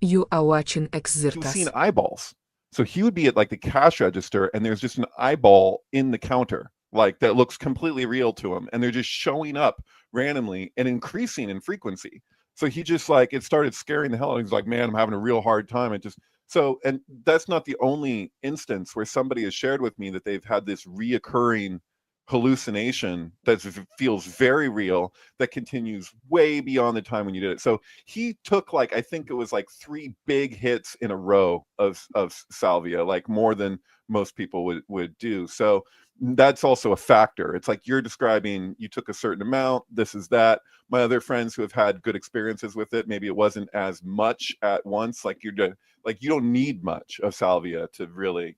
You are watching You've seen Xirtus. eyeballs. So he would be at like the cash register and there's just an eyeball in the counter, like that looks completely real to him. And they're just showing up randomly and increasing in frequency. So he just like, it started scaring the hell out of him. He's like, man, I'm having a real hard time. It just, so, and that's not the only instance where somebody has shared with me that they've had this reoccurring hallucination that feels very real that continues way beyond the time when you did it. So he took like, I think it was like three big hits in a row of salvia, like more than most people would do. So that's also a factor. It's like you're describing, you took a certain amount, this is that. My other friends who have had good experiences with it, maybe it wasn't as much at once. Like like you don't need much of salvia to really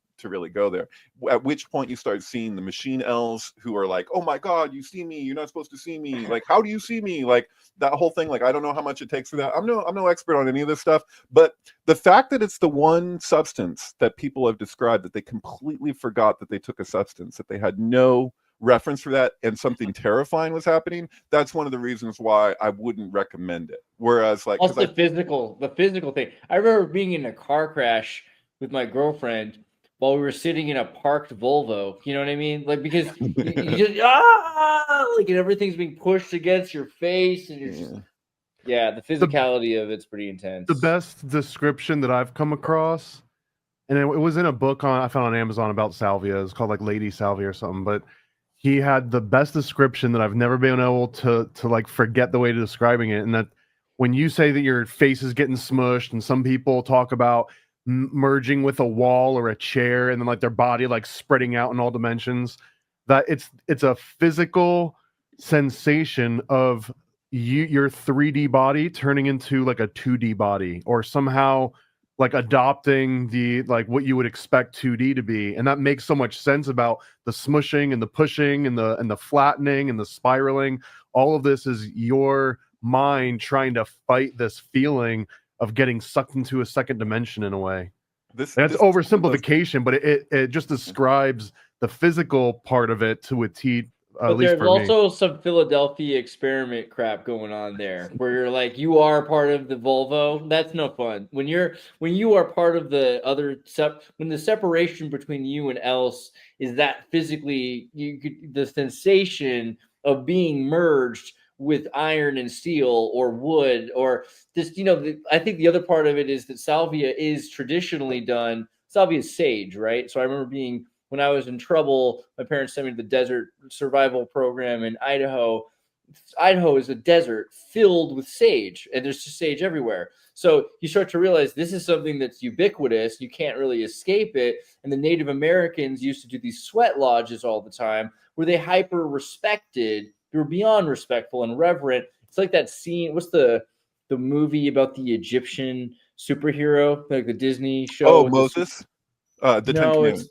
go there. At which point you start seeing the machine elves who are like, oh my god, you see me, you're not supposed to see me, like how do you see me, like that whole thing. Like I don't know how much it takes for that. I'm no expert on any of this stuff, but the fact that it's the one substance that people have described that they completely forgot that they took a substance, that they had no reference for that, and something terrifying was happening, that's one of the reasons why I wouldn't recommend it. Whereas like, Also, because I the physical thing. I remember being in a car crash with my girlfriend while we were sitting in a parked Volvo. You know what I mean? Like because you just like and everything's being pushed against your face, and you're just the The physicality of it's pretty intense. the best description that I've come across, and it was in a book I found on Amazon about salvia. It's called like Lady Salvia or something. But he had the best description that I've never been able to like forget the way to describing it. And that when you say that your face is getting smushed, and some people talk about merging with a wall or a chair, and then like their body like spreading out in all dimensions, that it's a physical sensation of your 3D body turning into like a 2D body, or somehow like adopting the like what you would expect 2D to be. And that makes so much sense about the smushing and the pushing and the flattening and the spiraling. All of this is your mind trying to fight this feeling of getting sucked into a second dimension in a way. That's oversimplification, but it just describes the physical part of it to a T, at But least there's for me. also some Philadelphia experiment crap going on there, where you're like, you are part of the Volvo. That's no fun. When you are part of the other when the separation between you and else is that physically, the sensation of being merged with iron and steel or wood or just I think the other part of it is that salvia is traditionally done. Salvia is sage, right? So I remember being when I was in trouble, my parents sent me to the desert survival program in Idaho. Idaho is a desert filled with sage, and there's just sage everywhere. So you start to realize this is something that's ubiquitous. You can't really escape it. And the Native Americans used to do these sweat lodges all the time where they hyper respected, they were beyond respectful and reverent. It's like that scene. What's the movie about the Egyptian superhero, like the Disney show? oh, Moses, the Ten No, Commandments.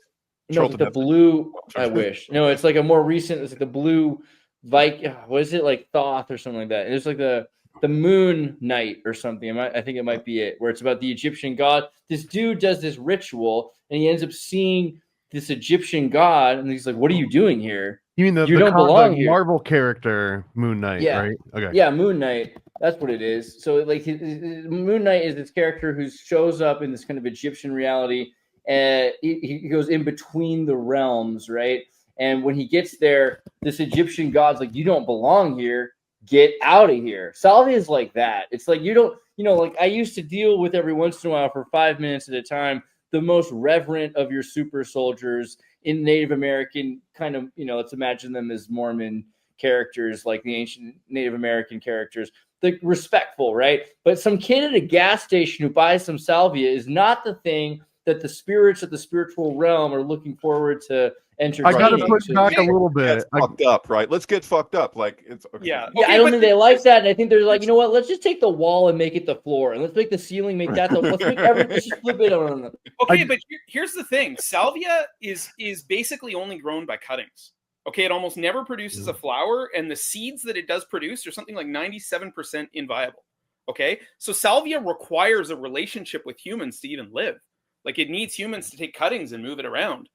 it's like the blue. I wish. No, it's like a more recent. It's like the blue Viking. What is it, like Thoth or something like that? It's like the Moon Knight or something. I think it might be it, where it's about the Egyptian god. This dude does this ritual, and he ends up seeing this Egyptian god, and he's like, "What are you doing here? You mean You don't belong here." Marvel character Moon Knight, Yeah. right? Okay. Yeah, Moon Knight. That's what it is. So like Moon Knight is this character who shows up in this kind of Egyptian reality, and he goes in between the realms, right? And when he gets there, this Egyptian god's like, "You don't belong here. Get out of here." Salvia is like that. It's like you don't, like I used to deal with every once in a while for 5 minutes at a time the most reverent of your super soldiers in Native American kind of, let's imagine them as Mormon characters, like the ancient Native American characters, like respectful, right? But some kid at a gas station who buys some salvia is not the thing that the spirits of the spiritual realm are looking forward to entertaining. I got to push back a little bit. Fucked up, right? Let's get fucked up. Like it's okay. Yeah. I don't think they like that, and I think they're like, you know what? Let's just take the wall and make it the floor, and let's make the ceiling make that. Let's make everything. Let's just flip it on. Okay, but here's the thing: salvia is basically only grown by cuttings. Okay, it almost never produces a flower, and the seeds that it does produce are something like 97% inviable. Okay, so salvia requires a relationship with humans to even live. Like it needs humans to take cuttings and move it around.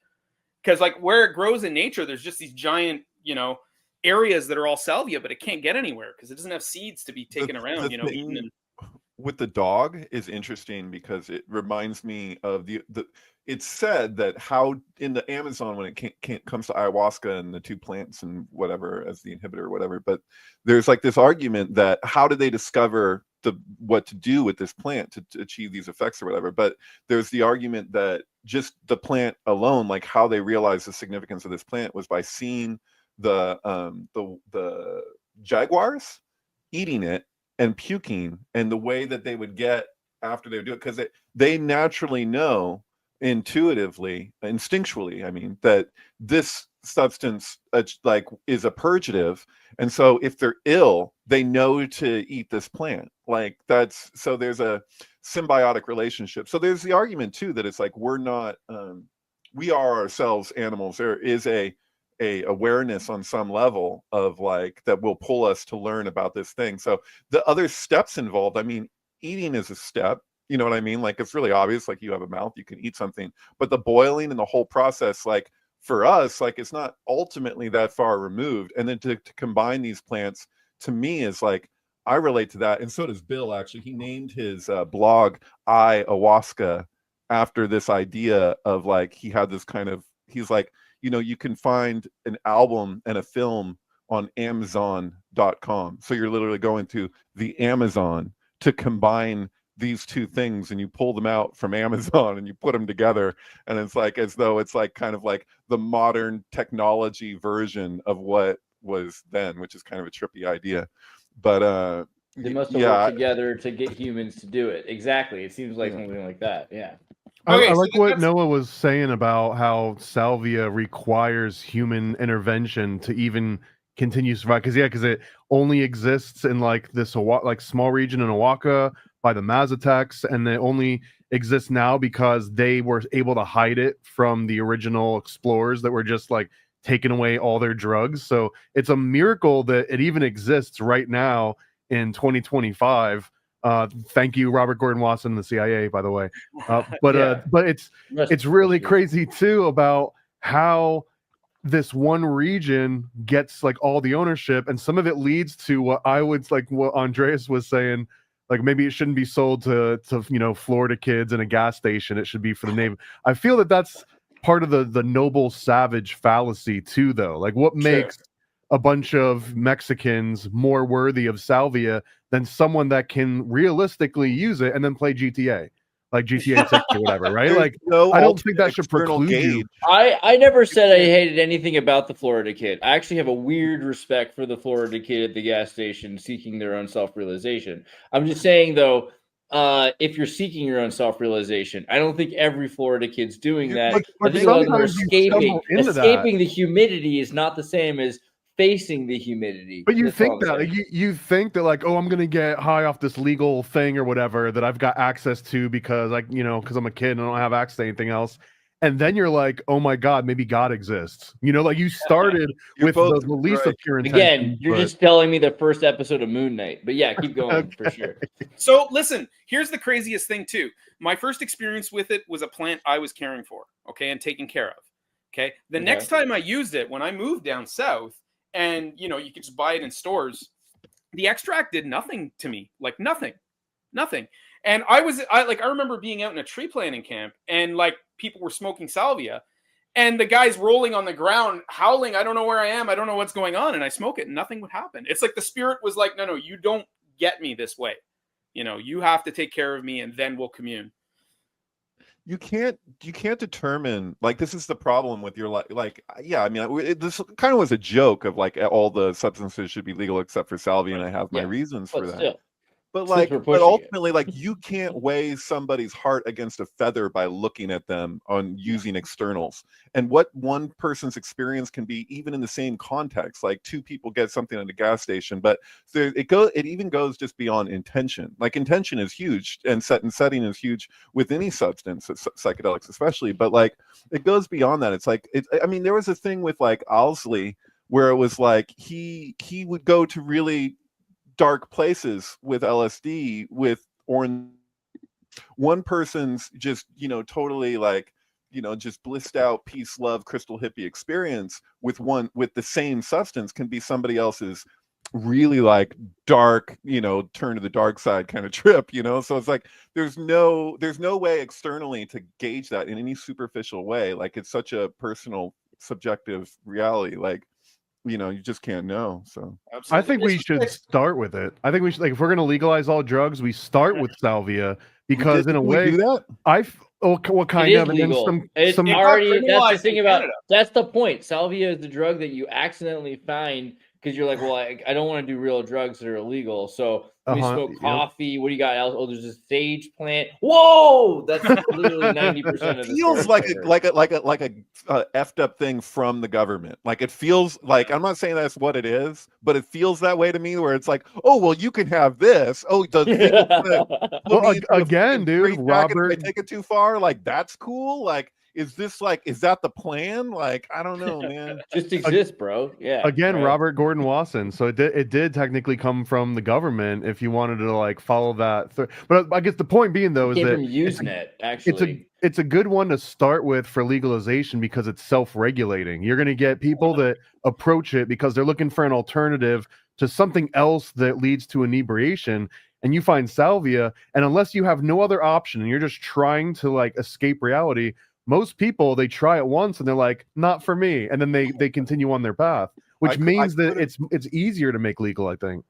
Because like where it grows in nature, there's just these giant, areas that are all salvia, but it can't get anywhere because it doesn't have seeds to be taken around, eaten. with the dog is interesting because it reminds me of the it's said that how in the Amazon when it comes to ayahuasca and the two plants and whatever as the inhibitor or whatever, but there's like this argument that how did they discover what to do with this plant to achieve these effects or whatever, but there's the argument that just the plant alone, like how they realized the significance of this plant was by seeing the jaguars eating it and puking, and the way that they would get after they would do it, because they naturally know intuitively, instinctually, I mean, that this substance like is a purgative, and so if they're ill, they know to eat this plant. Like that's so there's a symbiotic relationship. So there's the argument too that it's like we're not, we are ourselves animals. There is a awareness on some level of like that will pull us to learn about this thing. So the other steps involved, I mean, eating is a step, you know what I mean? Like it's really obvious, like you have a mouth, you can eat something, but the boiling and the whole process, like for us, like it's not ultimately that far removed. And then to combine these plants to me is like, I relate to that. And so does Bill, actually. He named his blog ayahuasca after this idea of like, he had this kind of, he's like, you know, you can find an album and a film on Amazon.com. So you're literally going to the Amazon to combine these two things, and you pull them out from Amazon and you put them together. And it's like as though it's like kind of like the modern technology version of what was then, which is kind of a trippy idea. But they must have worked together to get humans to do it. Exactly. It seems like something like that. Yeah. I like what Noah was saying about how salvia requires human intervention to even continue to survive. Because it only exists in like this like small region in Oaxaca by the Mazatecs, and it only exists now because they were able to hide it from the original explorers that were just like taking away all their drugs. So it's a miracle that it even exists right now in 2025. Thank you, Robert Gordon Watson, the CIA, by the way. But it's really crazy too about how this one region gets like all the ownership, and some of it leads to what I would like what Andreas was saying, like maybe it shouldn't be sold to you know, Florida kids in a gas station. It should be for the Navy. I feel that that's part of the noble savage fallacy too, though. Like what makes a bunch of Mexicans more worthy of salvia than someone that can realistically use it and then play GTA, like GTA 6 or whatever, right? Like, I don't think that should preclude you. I never said I hated anything about the Florida kid. I actually have a weird respect for the Florida kid at the gas station seeking their own self-realization. I'm just saying, though, if you're seeking your own self-realization, I don't think every Florida kid's doing that. I think a lot of them are escaping. Escaping the humidity is not the same as facing the humidity. But you think that like, you think that like, oh, I'm gonna get high off this legal thing or whatever that I've got access to because like, you know, because I'm a kid and I don't have access to anything else. And then you're like, oh my God, maybe God exists. You know, like you started with the least of pure intention. Again, you're just telling me the first episode of Moon Knight. But yeah, keep going for sure. So listen, here's the craziest thing too. My first experience with it was a plant I was caring for, okay, and taking care of. Okay. The next time I used it, when I moved down south, and you know, you could just buy it in stores, the extract did nothing to me, like nothing. And I remember being out in a tree planting camp, and like people were smoking salvia, and the guy's rolling on the ground, howling, I don't know where I am, I don't know what's going on, and I smoke it, and nothing would happen. It's like the spirit was like, no, you don't get me this way. You know, you have to take care of me, and then we'll commune. You can't determine, like, this is the problem with your like yeah, I mean, this kind of was a joke of like all the substances should be legal except for salvia, and I have my reasons for that. Still. But like, but ultimately, like, you can't weigh somebody's heart against a feather by looking at them on using externals. And what one person's experience can be, even in the same context, like two people get something at a gas station, but it even goes just beyond intention. Like intention is huge, and setting is huge with any substance, psychedelics especially. But like, it goes beyond that. It's like, I mean, there was a thing with like Owsley where it was like he would go to really dark places with LSD with orange. One person's just, you know, totally like, you know, just blissed out peace, love, crystal hippie experience with the same substance can be somebody else's really like dark, turn to the dark side kind of trip, so it's like there's no way externally to gauge that in any superficial way. Like it's such a personal subjective reality, like you just can't know. So I think we should start with it. I think we should, like, if we're going to legalize all drugs, we start with salvia, because in a we way do that. what kind It is of and then legal. some It's It got already. That's the criminalized thing in about. Canada. That's the point. Salvia is the drug that you accidentally find because you're like, well, I don't want to do real drugs that are illegal. So let me smoke yep. coffee. What do you got else? Oh, there's a sage plant. Whoa, that's literally 90% of the feels story like ever. a effed up thing from the government. Like it feels like, I'm not saying that's what it is, but it feels that way to me, where it's like, oh well, you can have this. Oh, the thing that's gonna put Well, me into a again, fucking dude, straitjacket if Robert, I take it too far. Like that's cool. Like is that the plan? Like I don't know, man. Just exists, bro. Yeah. again, right. Robert Gordon Wasson. So it did technically come from the government if you wanted to like follow that. But I guess the point being though is Came that from Usenet, actually. it's a good one to start with for legalization because it's self-regulating. You're going to get people that approach it because they're looking for an alternative to something else that leads to inebriation, and you find salvia, and unless you have no other option and you're just trying to like escape reality, most people, they try it once and they're like, not for me, and then they continue on their path, which means that it's easier to make legal, I think.